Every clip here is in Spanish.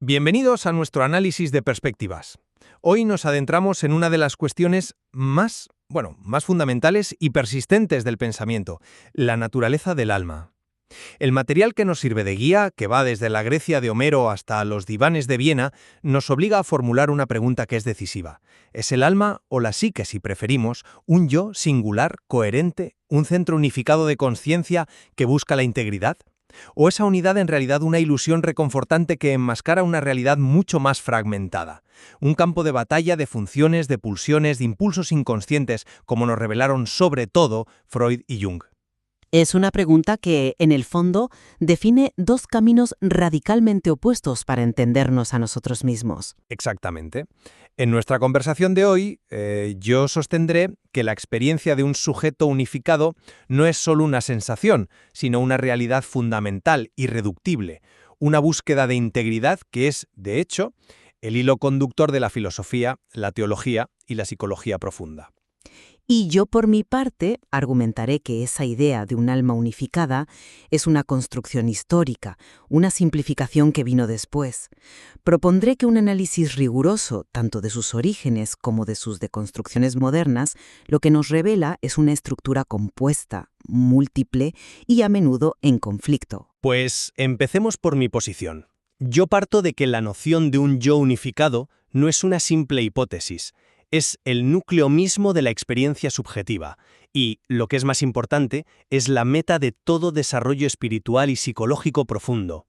Bienvenidos a nuestro análisis de perspectivas. Hoy nos adentramos en una de las cuestiones más fundamentales y persistentes del pensamiento, la naturaleza del alma. El material que nos sirve de guía, que va desde la Grecia de Homero hasta los divanes de Viena, nos obliga a formular una pregunta que es decisiva. ¿Es el alma, o la psique si preferimos, un yo singular, coherente, un centro unificado de conciencia que busca la integridad? ¿O esa unidad en realidad una ilusión reconfortante que enmascara una realidad mucho más fragmentada? Un campo de batalla de funciones, de pulsiones, de impulsos inconscientes, como nos revelaron sobre todo Freud y Jung. Es una pregunta que, en el fondo, define dos caminos radicalmente opuestos para entendernos a nosotros mismos. Exactamente. En nuestra conversación de hoy, yo sostendré que la experiencia de un sujeto unificado no es solo una sensación, sino una realidad fundamental, irreductible, una búsqueda de integridad que es, de hecho, el hilo conductor de la filosofía, la teología y la psicología profunda. Y yo, por mi parte, argumentaré que esa idea de un alma unificada es una construcción histórica, una simplificación que vino después. Propondré que un análisis riguroso, tanto de sus orígenes como de sus deconstrucciones modernas, lo que nos revela es una estructura compuesta, múltiple y a menudo en conflicto. Pues empecemos por mi posición. Yo parto de que la noción de un yo unificado no es una simple hipótesis, es el núcleo mismo de la experiencia subjetiva y, lo que es más importante, es la meta de todo desarrollo espiritual y psicológico profundo.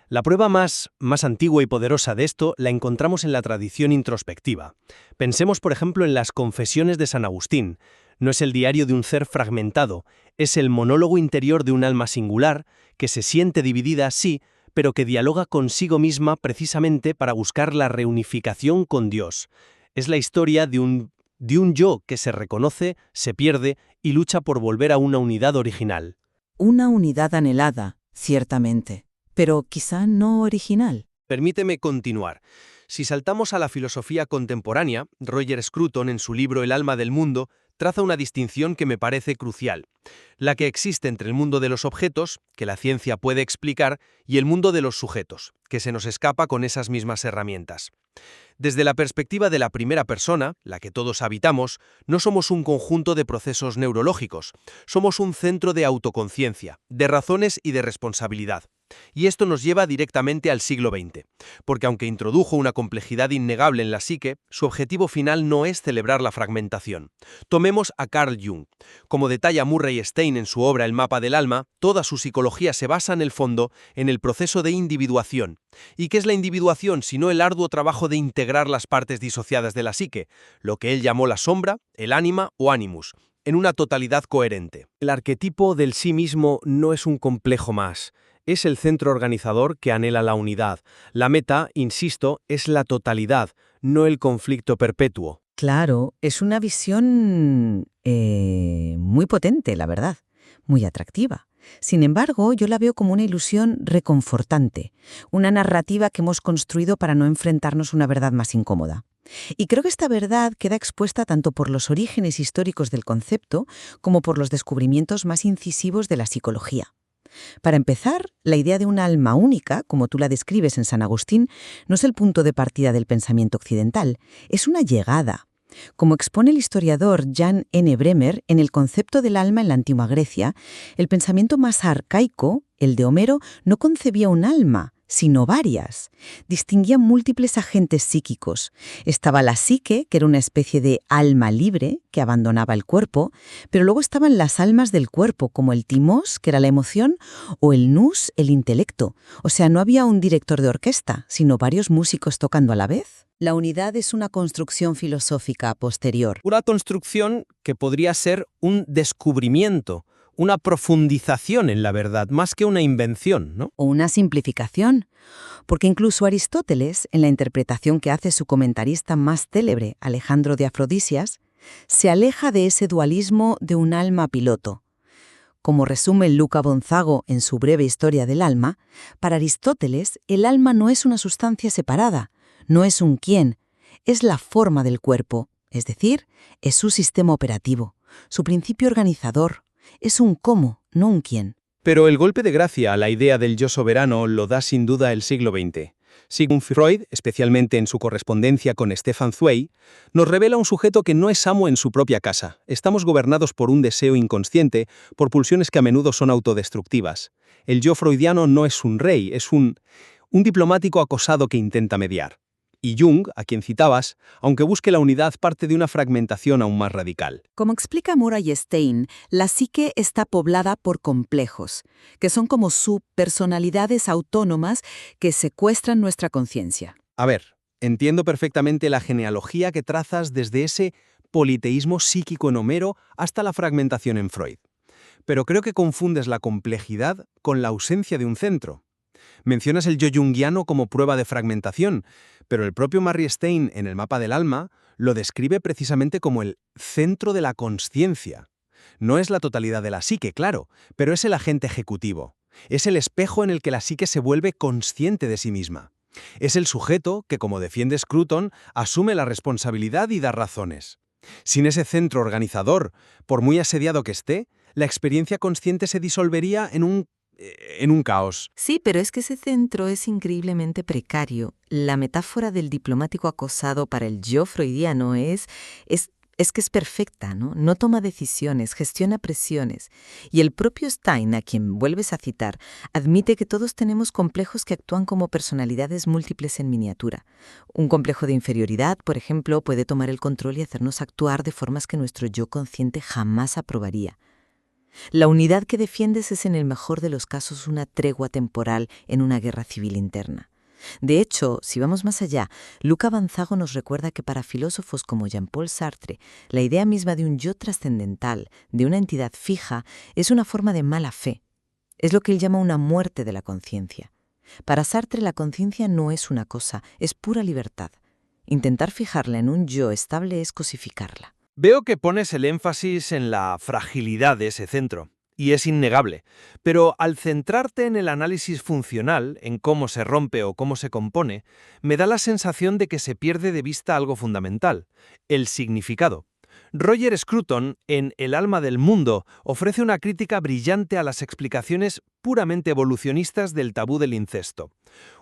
La prueba más antigua y poderosa de esto la encontramos en la tradición introspectiva. Pensemos, por ejemplo, en las Confesiones de San Agustín. No es el diario de un ser fragmentado, es el monólogo interior de un alma singular que se siente dividida, sí, pero que dialoga consigo misma precisamente para buscar la reunificación con Dios. Es la historia de un yo que se reconoce, se pierde y lucha por volver a una unidad original. Una unidad anhelada, ciertamente, pero quizá no original. Permíteme continuar. Si saltamos a la filosofía contemporánea, Roger Scruton, en su libro El alma del mundo, traza una distinción que me parece crucial, la que existe entre el mundo de los objetos, que la ciencia puede explicar, y el mundo de los sujetos, que se nos escapa con esas mismas herramientas. Desde la perspectiva de la primera persona, la que todos habitamos, no somos un conjunto de procesos neurológicos, somos un centro de autoconciencia, de razones y de responsabilidad. Y esto nos lleva directamente al siglo XX, porque aunque introdujo una complejidad innegable en la psique, su objetivo final no es celebrar la fragmentación. Tomemos a Carl Jung. Como detalla Murray Stein en su obra El mapa del alma, toda su psicología se basa en el fondo en el proceso de individuación. ¿Y qué es la individuación sino el arduo trabajo de integrar las partes disociadas de la psique, lo que él llamó la sombra, el ánima o animus, en una totalidad coherente? El arquetipo del sí mismo no es un complejo más. Es el centro organizador que anhela la unidad. La meta, insisto, es la totalidad, no el conflicto perpetuo. Claro, es una visión muy potente, la verdad, muy atractiva. Sin embargo, yo la veo como una ilusión reconfortante, una narrativa que hemos construido para no enfrentarnos a una verdad más incómoda. Y creo que esta verdad queda expuesta tanto por los orígenes históricos del concepto como por los descubrimientos más incisivos de la psicología. Para empezar, la idea de una alma única, como tú la describes en San Agustín, no es el punto de partida del pensamiento occidental, es una llegada. Como expone el historiador Jan N. Bremer en el concepto del alma en la antigua Grecia, el pensamiento más arcaico, el de Homero, no concebía un alma, sino varias. Distinguía múltiples agentes psíquicos. Estaba la psique, que era una especie de alma libre, que abandonaba el cuerpo, pero luego estaban las almas del cuerpo, como el timos, que era la emoción, o el nous, el intelecto. O sea, no había un director de orquesta, sino varios músicos tocando a la vez. La unidad es una construcción filosófica posterior. Una construcción que podría ser un descubrimiento, una profundización en la verdad, más que una invención, ¿no? O una simplificación, porque incluso Aristóteles, en la interpretación que hace su comentarista más célebre, Alejandro de Afrodisias, se aleja de ese dualismo de un alma piloto. Como resume Luca Bonzago en su breve Historia del alma, para Aristóteles el alma no es una sustancia separada, no es un quién, es la forma del cuerpo, es decir, es su sistema operativo, su principio organizador, es un cómo, no un quién. Pero el golpe de gracia a la idea del yo soberano lo da sin duda el siglo XX. Sigmund Freud, especialmente en su correspondencia con Stefan Zweig, nos revela un sujeto que no es amo en su propia casa. Estamos gobernados por un deseo inconsciente, por pulsiones que a menudo son autodestructivas. El yo freudiano no es un rey, es un diplomático acosado que intenta mediar. Y Jung, a quien citabas, aunque busque la unidad, parte de una fragmentación aún más radical. Como explica Murray Stein, la psique está poblada por complejos, que son como subpersonalidades autónomas que secuestran nuestra conciencia. A ver, entiendo perfectamente la genealogía que trazas desde ese politeísmo psíquico en Homero hasta la fragmentación en Freud. Pero creo que confundes la complejidad con la ausencia de un centro. Mencionas el yo junguiano como prueba de fragmentación, pero el propio Murray Stein, en el mapa del alma, lo describe precisamente como el centro de la consciencia. No es la totalidad de la psique, claro, pero es el agente ejecutivo. Es el espejo en el que la psique se vuelve consciente de sí misma. Es el sujeto que, como defiende Scruton, asume la responsabilidad y da razones. Sin ese centro organizador, por muy asediado que esté, la experiencia consciente se disolvería en un caos. Sí, pero es que ese centro es increíblemente precario. La metáfora del diplomático acosado para el yo freudiano es que es perfecta, ¿no? No toma decisiones, gestiona presiones. Y el propio Stein, a quien vuelves a citar, admite que todos tenemos complejos que actúan como personalidades múltiples en miniatura. Un complejo de inferioridad, por ejemplo, puede tomar el control y hacernos actuar de formas que nuestro yo consciente jamás aprobaría. La unidad que defiendes es en el mejor de los casos una tregua temporal en una guerra civil interna. De hecho, si vamos más allá, Luca Banzago nos recuerda que para filósofos como Jean-Paul Sartre, la idea misma de un yo trascendental, de una entidad fija, es una forma de mala fe. Es lo que él llama una muerte de la conciencia. Para Sartre la conciencia no es una cosa, es pura libertad. Intentar fijarla en un yo estable es cosificarla. Veo que pones el énfasis en la fragilidad de ese centro, y es innegable, pero al centrarte en el análisis funcional, en cómo se rompe o cómo se compone, me da la sensación de que se pierde de vista algo fundamental, el significado. Roger Scruton, en El alma del mundo, ofrece una crítica brillante a las explicaciones puramente evolucionistas del tabú del incesto.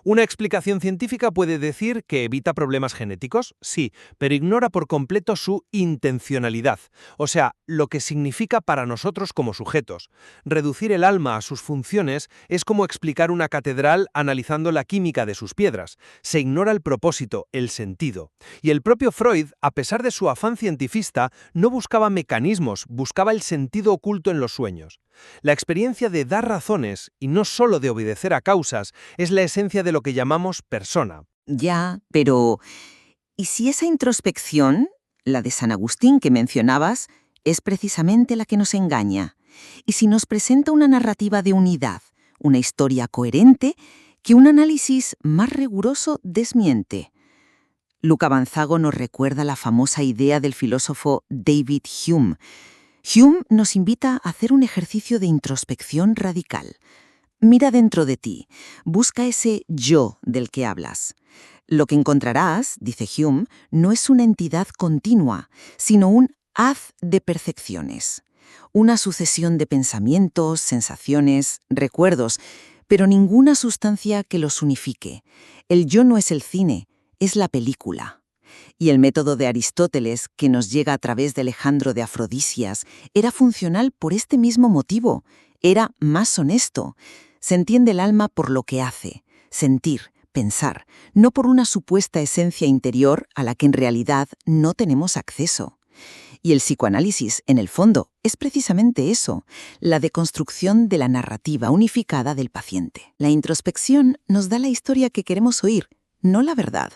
¿Una explicación científica puede decir que evita problemas genéticos? Sí, pero ignora por completo su intencionalidad, o sea, lo que significa para nosotros como sujetos. Reducir el alma a sus funciones es como explicar una catedral analizando la química de sus piedras. Se ignora el propósito, el sentido. Y el propio Freud, a pesar de su afán cientifista, no buscaba mecanismos, buscaba el sentido oculto en los sueños. La experiencia de dar razones, y no solo de obedecer a causas, es la esencia de lo que llamamos persona. Ya, pero ¿y si esa introspección, la de San Agustín que mencionabas, es precisamente la que nos engaña? ¿Y si nos presenta una narrativa de unidad, una historia coherente, que un análisis más riguroso desmiente? Luca Banzago nos recuerda la famosa idea del filósofo David Hume. Hume nos invita a hacer un ejercicio de introspección radical. Mira dentro de ti, busca ese yo del que hablas. Lo que encontrarás, dice Hume, no es una entidad continua, sino un haz de percepciones. Una sucesión de pensamientos, sensaciones, recuerdos, pero ninguna sustancia que los unifique. El yo no es el cine, es la película. Y el método de Aristóteles, que nos llega a través de Alejandro de Afrodisias, era funcional por este mismo motivo. Era más honesto. Se entiende el alma por lo que hace, sentir, pensar, no por una supuesta esencia interior a la que en realidad no tenemos acceso. Y el psicoanálisis, en el fondo, es precisamente eso, la deconstrucción de la narrativa unificada del paciente. La introspección nos da la historia que queremos oír, no la verdad.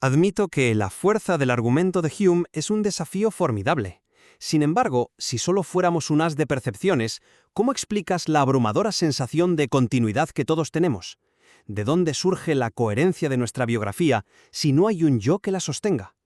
Admito que la fuerza del argumento de Hume es un desafío formidable. Sin embargo, si solo fuéramos un haz de percepciones, ¿cómo explicas la abrumadora sensación de continuidad que todos tenemos? ¿De dónde surge la coherencia de nuestra biografía si no hay un yo que la sostenga?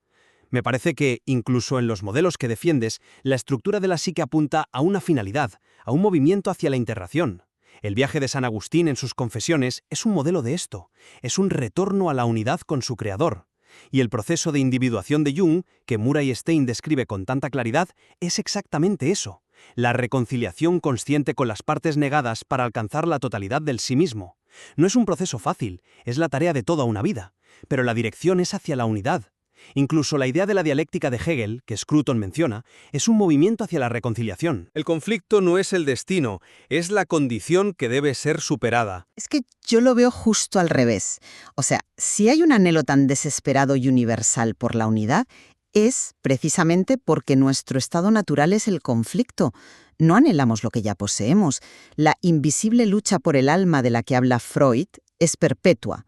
Me parece que, incluso en los modelos que defiendes, la estructura de la psique apunta a una finalidad, a un movimiento hacia la integración. El viaje de San Agustín en sus confesiones es un modelo de esto, es un retorno a la unidad con su creador. Y el proceso de individuación de Jung, que Murray Stein describe con tanta claridad, es exactamente eso, la reconciliación consciente con las partes negadas para alcanzar la totalidad del sí mismo. No es un proceso fácil, es la tarea de toda una vida, pero la dirección es hacia la unidad. Incluso la idea de la dialéctica de Hegel, que Scruton menciona, es un movimiento hacia la reconciliación. El conflicto no es el destino, es la condición que debe ser superada. Es que yo lo veo justo al revés. O sea, si hay un anhelo tan desesperado y universal por la unidad, es precisamente porque nuestro estado natural es el conflicto. No anhelamos lo que ya poseemos. La invisible lucha por el alma de la que habla Freud es perpetua.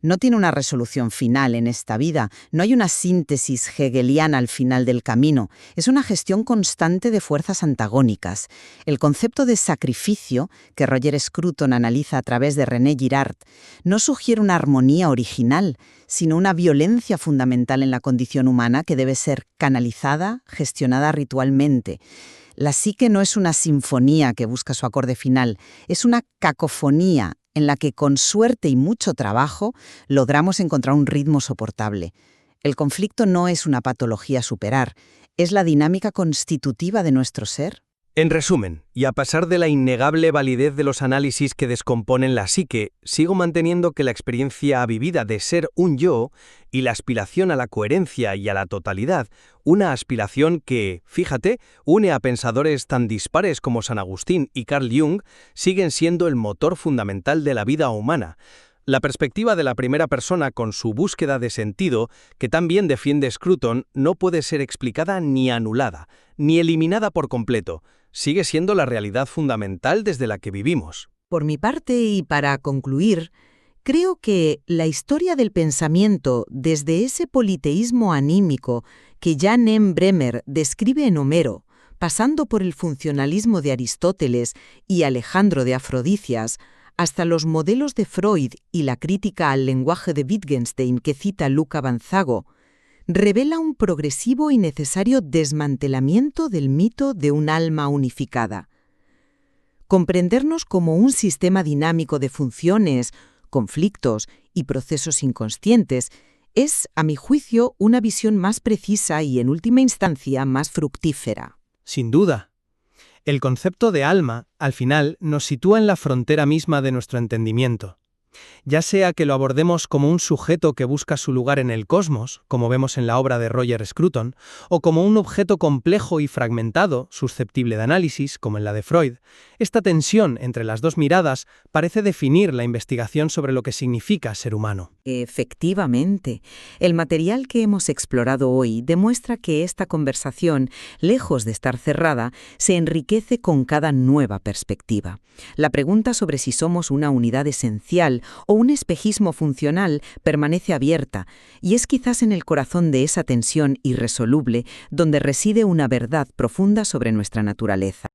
No tiene una resolución final en esta vida, no hay una síntesis hegeliana al final del camino, es una gestión constante de fuerzas antagónicas. El concepto de sacrificio, que Roger Scruton analiza a través de René Girard, no sugiere una armonía original, sino una violencia fundamental en la condición humana que debe ser canalizada, gestionada ritualmente. La psique no es una sinfonía que busca su acorde final, es una cacofonía en la que con suerte y mucho trabajo logramos encontrar un ritmo soportable. El conflicto no es una patología a superar, es la dinámica constitutiva de nuestro ser. En resumen, y a pesar de la innegable validez de los análisis que descomponen la psique, sigo manteniendo que la experiencia vivida de ser un yo y la aspiración a la coherencia y a la totalidad, una aspiración que, fíjate, une a pensadores tan dispares como San Agustín y Carl Jung, siguen siendo el motor fundamental de la vida humana. La perspectiva de la primera persona con su búsqueda de sentido, que también defiende Scruton, no puede ser explicada ni anulada, ni eliminada por completo. Sigue siendo la realidad fundamental desde la que vivimos. Por mi parte, y para concluir, creo que la historia del pensamiento desde ese politeísmo anímico que Jan M. Bremer describe en Homero, pasando por el funcionalismo de Aristóteles y Alejandro de Afrodicias, hasta los modelos de Freud y la crítica al lenguaje de Wittgenstein que cita Luca Banzago, revela un progresivo y necesario desmantelamiento del mito de un alma unificada. Comprendernos como un sistema dinámico de funciones, conflictos y procesos inconscientes es, a mi juicio, una visión más precisa y, en última instancia, más fructífera. Sin duda. El concepto de alma, al final, nos sitúa en la frontera misma de nuestro entendimiento. Ya sea que lo abordemos como un sujeto que busca su lugar en el cosmos, como vemos en la obra de Roger Scruton, o como un objeto complejo y fragmentado, susceptible de análisis, como en la de Freud, esta tensión entre las dos miradas parece definir la investigación sobre lo que significa ser humano. Efectivamente, el material que hemos explorado hoy demuestra que esta conversación, lejos de estar cerrada, se enriquece con cada nueva perspectiva. La pregunta sobre si somos una unidad esencial o un espejismo funcional permanece abierta, y es quizás en el corazón de esa tensión irresoluble donde reside una verdad profunda sobre nuestra naturaleza.